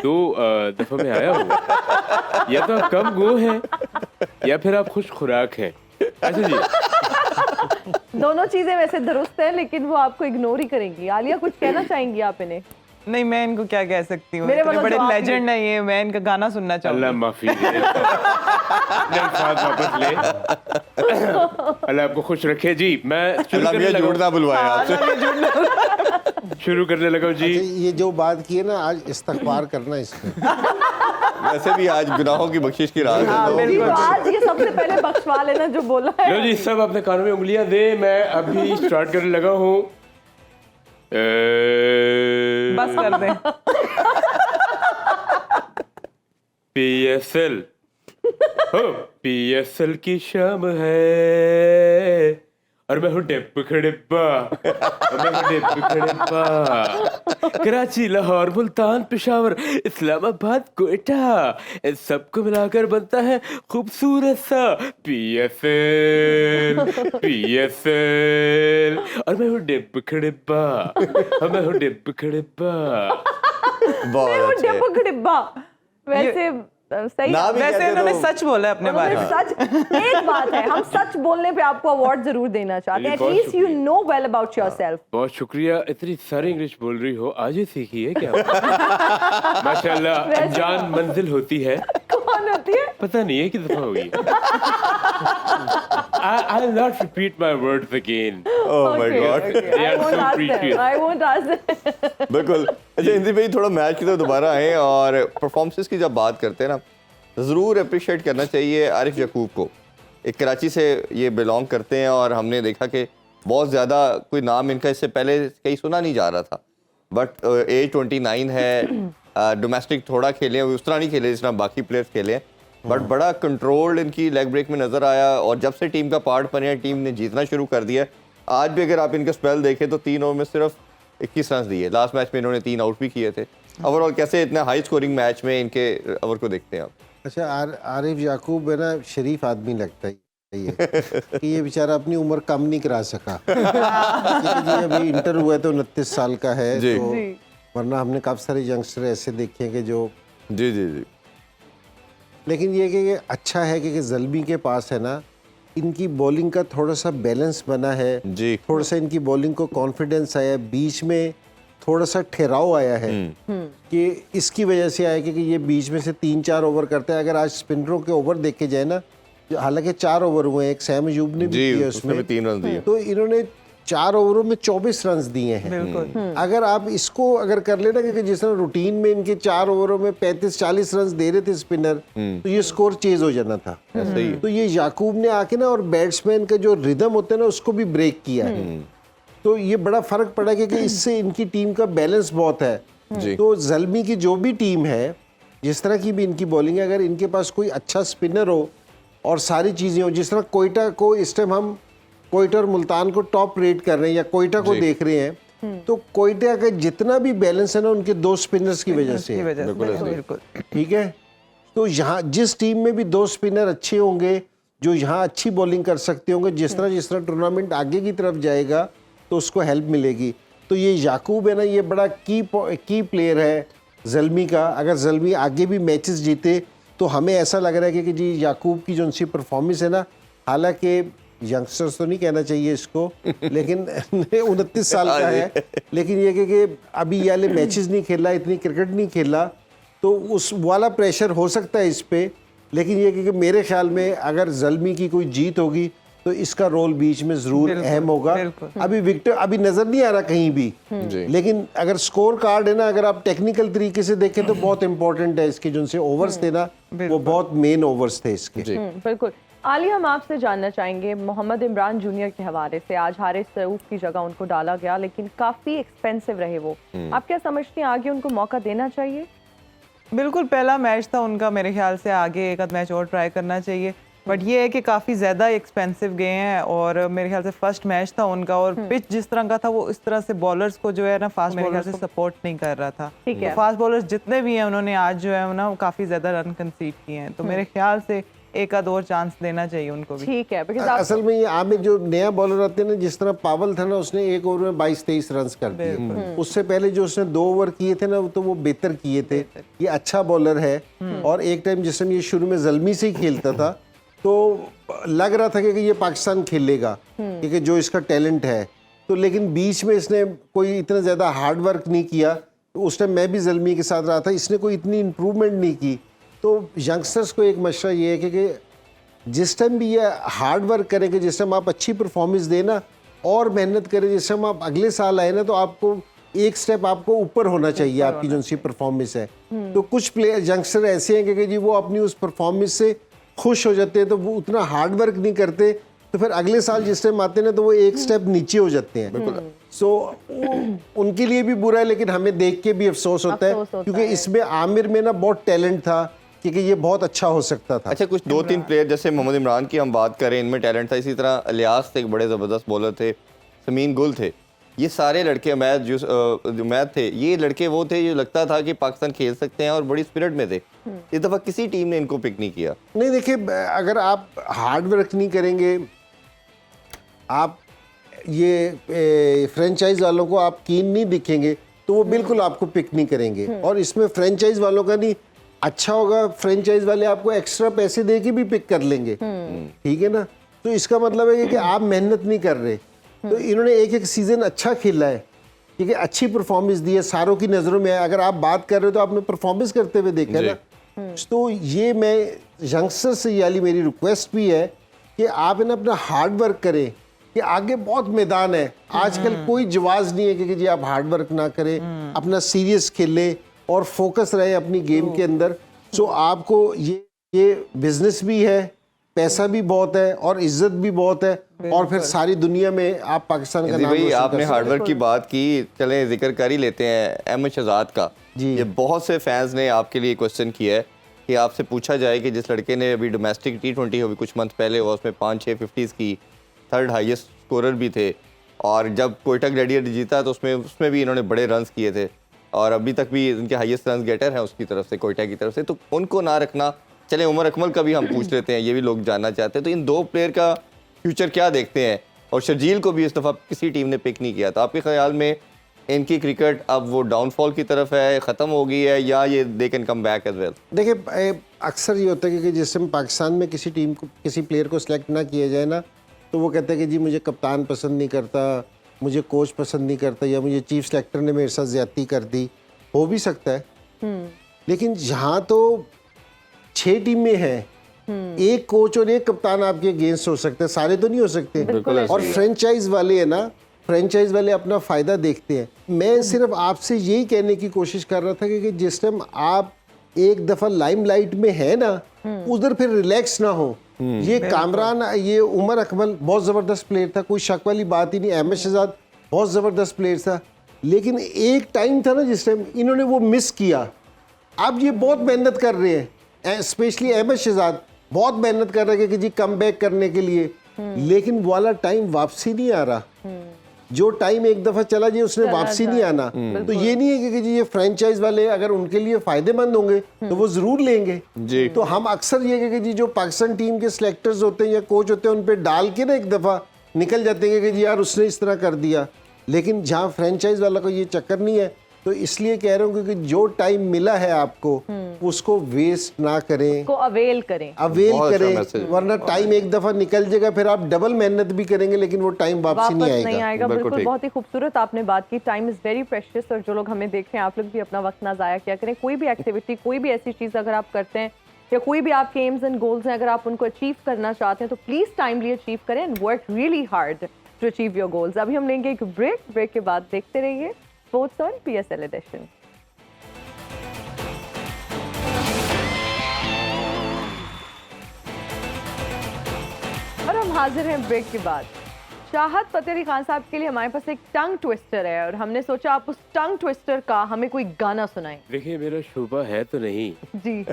2 दफा में आया हूँ। या तो आप कम गो हैं या फिर आप खुश खुराक हैं। अच्छा जी, दोनों चीजें वैसे दुरुस्त हैं, लेकिन वो आपको इग्नोर ही करेंगी। आलिया, कुछ कहना चाहेंगी आप इन्हें? नहीं, मैं इनको क्या कह सकती हूँ, मेरे इतने वाला बड़े जवाब लेजेंड है ये, मैं इनका गाना सुनना अल्लाह चाहूँगी। माफी दे। वापस ले। अल्लाह आपको खुश रखे जी। मैं शुरू अल्लाह करने मियां लगा झूठ ना बुलवाए आपसे। शुरू करने लगा जी। अच्छा, ये जो बात की है ना, आज इस्तगफार करना इसमें। वैसे भी आज गुनाहों की बख्शिश की रात है। जी, तो आज ये सबसे पहले बख्शवा लेना जो बोला है। लो जी, सब अपने कानों में उंगलियां दे। मैं अभी स्टार्ट करने लगा हूँ। बस कर दें। पीएसएल हो, पीएसएल की शाम है और मैं हूँ डिप खड़िब्बा, मैं हूँ डिप खड़िब्बा। कराची, लाहौर, मुल्तान, पेशावर, इस्लामाबाद, कोयटा, इन सबको मिलाकर बनता है खूबसूरत सा पीएसएल। पीएसएल और मैं हूँ डिप खड़िब्बा, मैं हूँ डिप खड़िब्बा। बहुत अच्छे। डिब्बा वैसे सही ना भी वैसे कहते इन्होंने तो- सच बोला है अपने बारे में। सच एक बात है, हम सच बोलने पे आपको अवार्ड जरूर देना चाहते हैं। बहुत एटलीस्ट यू शुक्रिया। Know well about yourself. बहुत शुक्रिया। इतनी सारी इंग्लिश बोल रही हो, आज ही सीखी है क्या? माशाल्लाह, अनजान मंजिल होती है। कौन होती है? पता नहीं है कि दफा हुई। I'll not repeat my words again. Oh my God. They are so precious. I won't ask them. बिल्कुल। अच्छा इंदी भाई, थोड़ा मैच की तरफ दोबारा आए और परफॉर्मेंसेस की जब बात करते हैं ना, ज़रूर अप्रिशिएट करना चाहिए आरिफ यकूब को। एक कराची से ये बिलोंग करते हैं और हमने देखा कि बहुत ज़्यादा कोई नाम इनका इससे पहले कहीं सुना नहीं जा रहा था, बट एज 29 है। डोमेस्टिक थोड़ा खेले, उस तरह नहीं खेले जिस तरह बाकी प्लेयर्स खेले हैं, बट बड़ा कंट्रोल्ड इनकी लेग ब्रेक में नज़र आया। और जब से टीम का पार्ट बने, टीम ने जीतना शुरू कर दिया। आज भी अगर आप इनका स्पेल देखें तो 3 ओवर में सिर्फ 21 रन दिए। लास्ट मैच में इन्होंने 3 आउट भी किए थे। ओवरऑल कैसे इतना हाई स्कोरिंग मैच में इनके ओवर को देखते हैं आप? अच्छा, आरिफ याकूब है ना, शरीफ आदमी लगता है ये कि ये बेचारा अपनी उम्र कम नहीं करा सका क्योंकि जी अभी इंटर हुआ है तो 29 साल का है जी। तो वरना हमने काफ़ी सारे यंगस्टर ऐसे देखे हैं कि जो जी जी जी लेकिन ये कि अच्छा है कि ज़ल्मी के पास है ना, इनकी बॉलिंग का थोड़ा सा बैलेंस बना है जी। थोड़ा सा इनकी बॉलिंग को कॉन्फिडेंस आया, बीच में थोड़ा सा ठहराव आया है कि इसकी वजह से आया कि ये बीच में से 3-4 ओवर करते हैं। अगर आज स्पिनरों के ओवर देखे जाए ना, हालांकि 4 ओवर हुए हैं, एक सैम अयूब ने भी जी किया उसने भी 3 रन दिए। तो इन्होंने 4 ओवरों में 24 रन दिए हैं। बिल्कुल। अगर आप इसको अगर कर लेना कि जिस तरह रूटीन में इनके 4 ओवरों में 35-40 रन दे रहे थे स्पिनर, तो ये स्कोर चेज हो जाना था। ऐसे ही तो ये याकूब ने आके ना और बैट्समैन का जो रिदम होता है ना उसको भी ब्रेक किया है। तो ये बड़ा फर्क पड़ा कि इससे इनकी टीम का बैलेंस बहुत है। जी। तो ज़ल्मी की जो भी टीम है, जिस तरह की भी इनकी बॉलिंग है, अगर इनके पास कोई अच्छा स्पिनर हो और सारी चीज़ें हो, जिस तरह कोयटा को इस टाइम हम कोयटा और मुल्तान को टॉप रेट कर रहे हैं या कोयटा को देख रहे हैं, तो कोयटा का जितना भी बैलेंस है ना उनके 2 स्पिनर्स की वजह से है। बिल्कुल। ठीक है, तो यहाँ जिस टीम में भी 2 स्पिनर अच्छे होंगे जो यहाँ अच्छी बॉलिंग कर सकते होंगे, जिस तरह टूर्नामेंट आगे की तरफ जाएगा तो उसको हेल्प मिलेगी। तो ये याकूब है ना, ये बड़ा की प्लेयर है ज़ल्मी का। अगर ज़ल्मी आगे भी मैचेस जीते तो हमें ऐसा लग रहा है कि जी याकूब की जो उनकी परफॉर्मेंस है ना, हालांकि यंगस्टर्स तो नहीं कहना चाहिए इसको लेकिन 29 साल का है, लेकिन ये कि अभी ये वाले मैचेस नहीं खेला, इतनी क्रिकेट नहीं खेला, तो उस वाला प्रेशर हो सकता है इस पे। लेकिन ये कि मेरे ख्याल में अगर ज़ल्मी की कोई जीत होगी तो इसका रोल बीच में जरूर अहम होगा। अभी विकेट अभी नजर नहीं आ रहा कहीं भी, लेकिन अगर स्कोर कार्ड है ना, अगर आप टेक्निकल तरीके से देखें तो बहुत इंपॉर्टेंट है। इसके जो उनसे ओवर्स थे ना, वो बहुत मेन ओवर्स थे इसके। बिल्कुल। आली, हम आपसे जानना चाहेंगे मोहम्मद इमरान जूनियर के हवाले से, आज हारिस रऊफ की जगह उनको डाला गया लेकिन काफी एक्सपेंसिव रहे वो, आप क्या समझते हैं आगे उनको मौका देना चाहिए? बिल्कुल, पहला मैच था उनका, मेरे ख्याल से आगे एक आध मैच और ट्राई करना चाहिए, बट ये है कि काफ़ी ज़्यादा एक्सपेंसिव गए हैं और मेरे ख्याल से फर्स्ट मैच था उनका और पिच जिस तरह का था वो इस तरह से बॉलर्स को जो है ना फास्ट मेरे ख्याल से सपोर्ट नहीं कर रहा था। ठीक है। तो फास्ट बॉलर्स जितने भी हैं उन्होंने आज जो है ना काफ़ी ज़्यादा रन कंसीड किए हैं, तो मेरे ख्याल से एक आध और चांस देना चाहिए उनको भी। ठीक है, असल में ये आमिर जो नया बॉलर आते हैं ना, जिस तरह पावल था ना, उसने एक ओवर में 22-23 रन कर दिए। उससे पहले जो उसने 2 ओवर किए थे ना, तो वो बेहतर किए थे। ये अच्छा बॉलर है और एक टाइम जिस टाइम ये शुरू में ज़ल्मी से ही खेलता था तो लग रहा था कि ये पाकिस्तान खेलेगा क्योंकि जो इसका टैलेंट है, तो लेकिन बीच में इसने कोई इतना ज़्यादा हार्ड वर्क नहीं किया। उस टाइम मैं भी ज़ल्मी के साथ रहा था, इसने कोई इतनी इम्प्रूवमेंट नहीं की। तो यंगस्टर्स को एक मशवरा ये है कि जिस टाइम भी ये हार्ड वर्क करेंगे, जिस टाइम आप अच्छी परफॉर्मेंस देना और मेहनत करें, जिस टाइम आप अगले साल आए ना, तो आपको एक स्टेप आपको ऊपर होना चाहिए आपकी जो सी परफॉर्मेंस है। तो कुछ प्लेयर यंगस्टर ऐसे हैं कि जी वो अपनी उस परफॉर्मेंस से खुश हो जाते हैं, तो वो उतना हार्ड वर्क नहीं करते, तो फिर अगले साल जिस टाइम आते हैं ना तो वो एक स्टेप नीचे हो जाते हैं। सो उनके लिए भी बुरा है, लेकिन हमें देख के भी अफसोस होता है क्योंकि इसमें आमिर में ना बहुत टैलेंट था क्योंकि ये बहुत अच्छा हो सकता था। अच्छा, कुछ 2-3 प्लेयर जैसे मोहम्मद इमरान की हम बात करें, इनमें टैलेंट था, इसी तरह अलियास थे, एक बड़े ज़बरदस्त बॉलर थे, समीन गुल थे, ये सारे लड़के उमैद थे, ये लड़के वो थे जो लगता था कि पाकिस्तान खेल सकते हैं और बड़ी स्पिरिट में थे। इस दफ़ा किसी टीम ने इनको पिक नहीं किया। नहीं, देखिए, अगर आप हार्ड वर्क नहीं करेंगे, आप ये फ्रेंचाइज वालों को आप कीन नहीं दिखेंगे, तो वो बिल्कुल आपको पिक नहीं करेंगे। और इसमें फ्रेंचाइज वालों का नहीं अच्छा होगा, फ्रेंचाइज वाले आपको एक्स्ट्रा पैसे दे के भी पिक कर लेंगे, ठीक है ना। तो इसका मतलब है कि आप मेहनत नहीं कर रहे। तो इन्होंने एक सीजन अच्छा खेला है, ठीक है, अच्छी परफॉर्मेंस दी है, सारों की नज़रों में है। अगर आप बात कर रहे हो तो आपने परफॉर्मेंस करते हुए देखा ना। तो ये मैं यंगस्टर से याली मेरी रिक्वेस्ट भी है कि आप इन्हें अपना हार्ड वर्क करें कि आगे बहुत मैदान है। आजकल कोई जवाब नहीं है कि जी आप हार्ड वर्क ना करें, अपना सीरियस खेलें और फोकस रहे अपनी गेम के अंदर। सो आपको ये बिजनेस भी है, पैसा भी बहुत है और इज्जत भी बहुत है, और फिर सारी दुनिया में आप पाकिस्तान का नाम भाई, रोशन आपने कर हार्डवर्क की बात की, चलें जिक्र कर ही लेते हैं अहमद शहजाद का। ये बहुत से फैंस ने आपके लिए क्वेश्चन किया है कि आपसे पूछा जाए कि जिस लड़के ने अभी डोमेस्टिक T20 अभी कुछ मंथ पहले हुआ, उसमें 5-6 50s की, 3rd हाईएस्ट स्कोरर भी थे, और जब कोयटा ग्लैडिएटर जीता तो उसमें भी इन्होंने बड़े रन्स किए थे, और अभी तक भी उनके हाईएस्ट रन गेटर हैं उसकी तरफ से, कोयटा की तरफ से, तो उनको ना रखना। चले उमर अकमल का भी हम पूछ लेते हैं, ये भी लोग जानना चाहते हैं, तो इन दो प्लेयर का फ्यूचर क्या देखते हैं? और शर्जील को भी इस दफ़ा किसी टीम ने पिक नहीं किया था, आपके ख्याल में इनकी क्रिकेट अब वो डाउनफॉल की तरफ है, ख़त्म हो गई है, या ये they can come back as well? देखिए अक्सर ये होता है कि जिस समय पाकिस्तान में किसी टीम को, किसी प्लेयर को सिलेक्ट ना किया जाए ना, तो वो कहता है कि जी मुझे कप्तान पसंद नहीं करता, मुझे कोच पसंद नहीं करता, या मुझे चीफ सेलेक्टर ने मेरे साथ ज्यादती कर दी। हो भी सकता है, लेकिन जहाँ तो 6 टीमें हैं, एक कोच और एक कप्तान आपके अगेंस्ट हो सकते हैं, सारे तो नहीं हो सकते। और फ्रेंचाइज वाले है ना, फ्रेंचाइज वाले अपना फ़ायदा देखते हैं। मैं सिर्फ आपसे यही कहने की कोशिश कर रहा था कि जिस टाइम आप एक दफ़ा लाइमलाइट में है ना, उधर फिर रिलैक्स ना हो। ये कामरान, ये उमर अकमल बहुत ज़बरदस्त प्लेयर था, कोई शक वाली बात ही नहीं। अहमद शहजाद बहुत ज़बरदस्त प्लेयर था, लेकिन एक टाइम था ना जिस टाइम इन्होंने वो मिस किया। अब ये बहुत मेहनत कर रहे हैं, स्पेशली अहमद शहजाद बहुत मेहनत कर रहे हैं कि जी कम बैक करने के लिए, लेकिन वो वाला टाइम वापसी नहीं आ रहा। जो टाइम एक दफा चला जी उसने वापसी नहीं आना। तो ये नहीं है कि जी ये फ्रेंचाइज वाले अगर उनके लिए फायदेमंद होंगे तो वो जरूर लेंगे जी। तो हम अक्सर ये कि जी जो पाकिस्तान टीम के सिलेक्टर्स होते हैं या कोच होते हैं उन पे डाल के ना एक दफा निकल जाते हैं कि जी यार उसने इस तरह कर दिया, लेकिन जहाँ फ्रेंचाइज वाला को ये चक्कर नहीं है। तो इसलिए कह रहा हूँ क्योंकि जो टाइम मिला है आपको उसको वेस्ट ना करें, को अवेल करें, वरना टाइम एक दफा निकल जाएगा, फिर आप डबल मेहनत भी करेंगे लेकिन वो टाइम वापस नहीं आएगा। बिल्कुल, बहुत ही खूबसूरत आपने बात की। टाइम इज वेरी प्रेशियस, और जो लोग हमें देख रहे हैं आप लोग भी अपना वक्त ना जाया किया करें। कोई भी एक्टिविटी, कोई भी ऐसी चीज़ अगर आप करते हैं या कोई भी आपके एम्स एंड गोल्स हैं, अगर आप उनको अचीव करना चाहते हैं तो प्लीज टाइमली अचीव करें and work really hard to achieve your goals. अभी हम लेंगे एक ब्रेक के बाद देखते रहिए स्पोर्ट्स ऑन PSL एडिशन। और हम हाजिर हैं ब्रेक के बाद। चाहत फतेह अली खान साहब के लिए हमारे पास एक टंग ट्विस्टर है और हमने सोचा आप उस टंग ट्विस्टर का हमें कोई गाना सुनाएं। देखिए मेरा शोभा है तो नहीं जी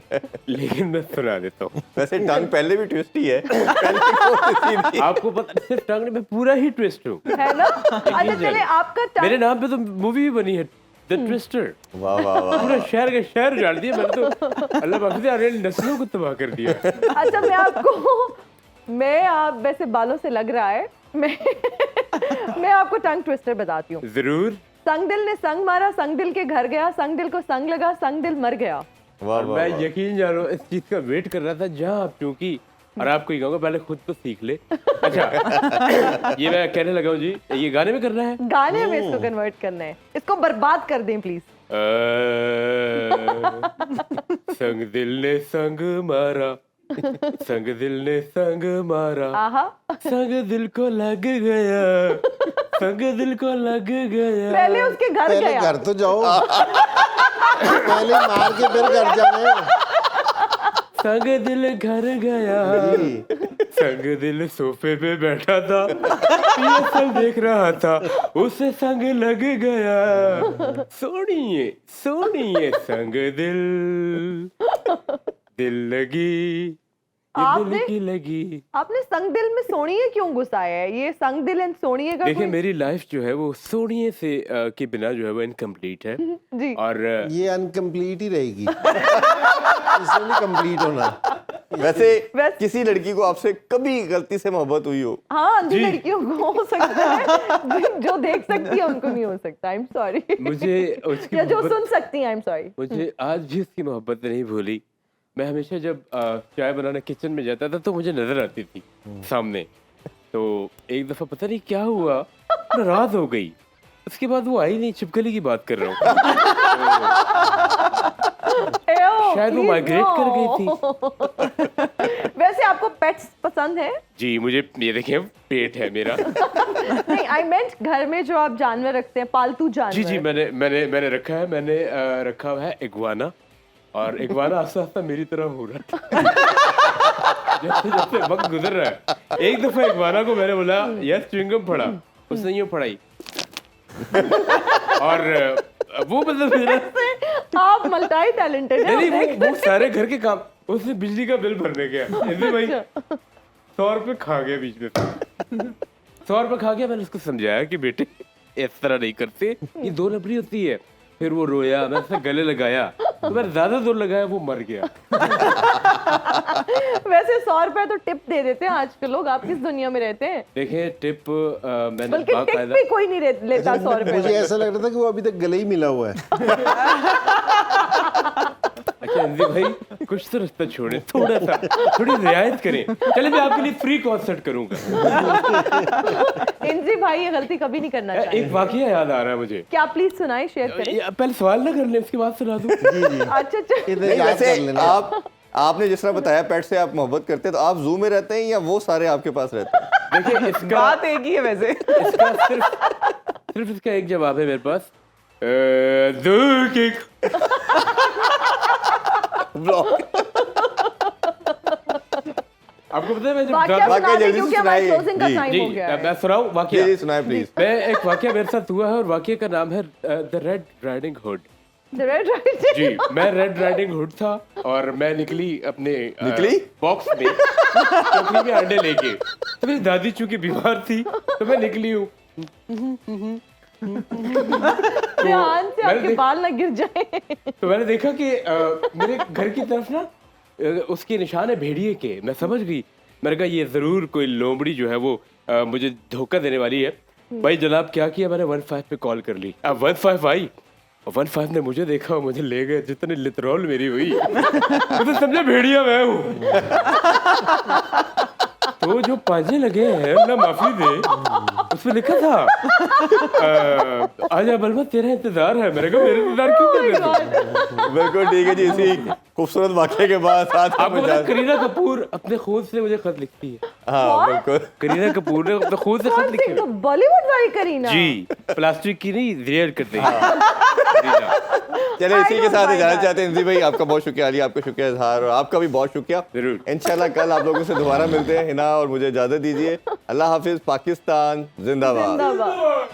लेकिन मैं सुना देता हूँ। वैसे टंग पहले भी ट्विस्ट ही है आपको पता, सिर्फ टंग में पूरा ही ट्विस्ट हूँ, है ना। अच्छा चले आपका टंग, मेरे नाम पे तो मूवी भी बनी है द ट्विस्टर। वाह वाह वाह, पूरा शहर का शहर उजाड़ दिया मैंने तो। अल्लाह बाकी आने नस्लों को तबाह कर दिया। अच्छा मैं आप वैसे बालों से लग रहा है, मैं आपको टंग ट्विस्टर बताती हूँ। जरूर। संग दिल ने संग मारा, संग दिल के घर गया, संग दिल को संग लगा, संग दिल मर गया। वाह वाह, मैं यकीन जानो इस चीज का वेट कर रहा था जहाँ आप चूंकि, और आपको ये कहूँगा पहले खुद तो सीख ले। अच्छा ये मैं कहने लगा हूँ जी, ये गाने में करना है, गाने में इसको कन्वर्ट करना है, इसको बर्बाद कर दें प्लीज। संग दिल ने संग मारा, संग दिल ने संग मारा, संग दिल को लग गया, संग दिल को लग गया। पहले उसके घर पहले गया, घर तो जाओ पहले मार के फिर घर जाओ। संग दिल घर गया, संग दिल सोफे पे बैठा था, PSL देख रहा था, उसे संग लग गया। सोनिए सोनिए संग दिल, दिल लगी, दिल की लगी। आपने संग दिल में सोनिए क्यों घुसाया है? ये संग दिल एंड सोनिए का देखिए मेरी लाइफ जो है वो सोनिए से के बिना जो है वो इनकम्प्लीट है जी। और ये अनकम्प्लीट ही रहेगी, इससे नहीं कंप्लीट होना। वैसे किसी लड़की को आपसे कभी गलती से मोहब्बत हुई हो? हाँ, अंधी लड़कियों को हो सकता है, जो देख सकती है उनको नहीं हो सकता। I am sorry. मुझे उसकी या जो सुन सकती है, आई एम सॉरी। मुझे आज भी उसकी मोहब्बत नहीं भूली। मैं हमेशा जब चाय बनाने किचन में जाता था तो मुझे नजर आती थी सामने। तो एक दफा पता नहीं क्या हुआ, रात हो गई, उसके बाद वो आई नहीं। छिपकली की बात कर रहा हूँ। शायद वो माइग्रेट कर गई थी। वैसे आपको पेट्स पसंद है? जी मुझे, ये देखिए पेट है मेरा। नहीं, आई मेंट घर में जो आप जानवर रखते हैं, पालतू जानवर। जी जी मैंने रखा है, मैंने रखा हुआ है इग्वाना, और इग्वाना आस्ता आस्ता मेरी तरह हो रहा है। जैसे जैसे वक्त गुजर रहा है। एक दफा इग्वाना को मैंने बोला यस च्युइंगम पढ़ा, उसने यूं पढ़ाई और वो मतलब आप मल्टी टैलेंटेड हैं। नहीं वो सारे घर के काम, उसने बिजली का बिल भरने गया, इसलिए भाई 100 रुपए खा गया बीच में। 100 रुपए खा गया। मैंने उसको समझाया कि बेटे इस तरह नहीं करते, ये 2 नंबरी होती है। फिर वो रोया, मैं उससे गले लगाया, तो मैंने ज्यादा जोर लगाया, वो मर गया। वैसे 100 रुपए तो टिप दे देते हैं आजकल लोग, आप किस दुनिया में रहते हैं? देखें टिप मैंने बल्कि टिप बाकायदा भी कोई नहीं लेता 100 रुपए। मुझे ऐसा लग रहा था कि वो अभी तक गले ही मिला हुआ है। अच्छा इंजी भाई कुछ तो रास्ता छोड़े, थोड़ा सा थोड़ी रियायत करें। चले मैं आपके लिए फ्री कॉन्सर्ट करूंगा। इंजी भाई ये गलती कभी नहीं करना चाहिए। एक वाकया याद आ रहा है मुझे। क्या प्लीज सुनाएं, शेयर करें। पहले सवाल ना कर ले, उसके बाद सुना दूं। अच्छा अच्छा। इधर नहीं, याद वैसे कर लेना। आपने जिस तरह बताया पेट से आप मोहब्बत करते हैं, तो आप जू में रहते हैं या वो सारे आपके पास रहते हैं? देखिए इसका बात एक ही है वैसे। इसका सिर्फ इसका एक जवाब है मेरे पास। दो किक। आपको पता है मैं जब वाकया गाता- सुना दें जल्दी से क्योंकि हमारे सुनाइए। क्लोजिंग का जी, टाइम हो गया है। मैं सुनाऊं वाकया? जी सुनाए प्लीज। मैं एक वाकया मेरे साथ हुआ है और वाकये का नाम है the red riding hood. The Red Riding- जी मैं रेड राइडिंग हुड था और मैं निकली अपने निकली? बॉक्स में टोकरी में अंडे लेके। तो मेरी दादी चूंकि बीमार थी तो मैं निकली हूँ। ध्यान से आपके बाल ना गिर जाए। तो मैंने देखा कि मेरे घर की तरफ ना उसके निशान है भेड़िए के। मैं समझ गई, मैंने कहा ये जरूर कोई लोमड़ी जो है वो मुझे धोखा देने वाली है। भाई जनाब क्या किया, मैंने 15 पे कॉल कर ली। अब 15 आई और 15 ने मुझे देखा और मुझे ले गए। जितनी लितरॉल मेरी हुई तो समझे भेड़िया मैं हूँ। तो जो पांजे लगे हैं ना माफी दे, उसमें लिखा था आजा बलवा तेरा इंतजार है। मैंने कहा मेरा इंतजार क्यों कर रहे हो? बिल्कुल ठीक है जी। इसी खूबसूरत वाक़े के बाद साथ आपको पता है करीना कपूर अपने खुद से मुझे खत लिखती है। हाँ बिल्कुल। करीना कपूर ने अपने खुद से खत लिखे हैं। बॉलीवुड वाली करीना। जी प्लास्टिक की नहीं, रियल करते हैं करीना। चले इसी के साथ इजाजत चाहते हैं। इंजी भाई आपका बहुत शुक्रिया, अली आपका शुक्रिया इजहार, और आपका भी बहुत शुक्रिया। जरूर। इंशाल्लाह कल आप लोगों से दोबारा मिलते हैं। हिना और मुझे इजाजत दीजिए। अल्लाह हाफिज। पाकिस्तान जिंदाबाद। जिंदाबाद।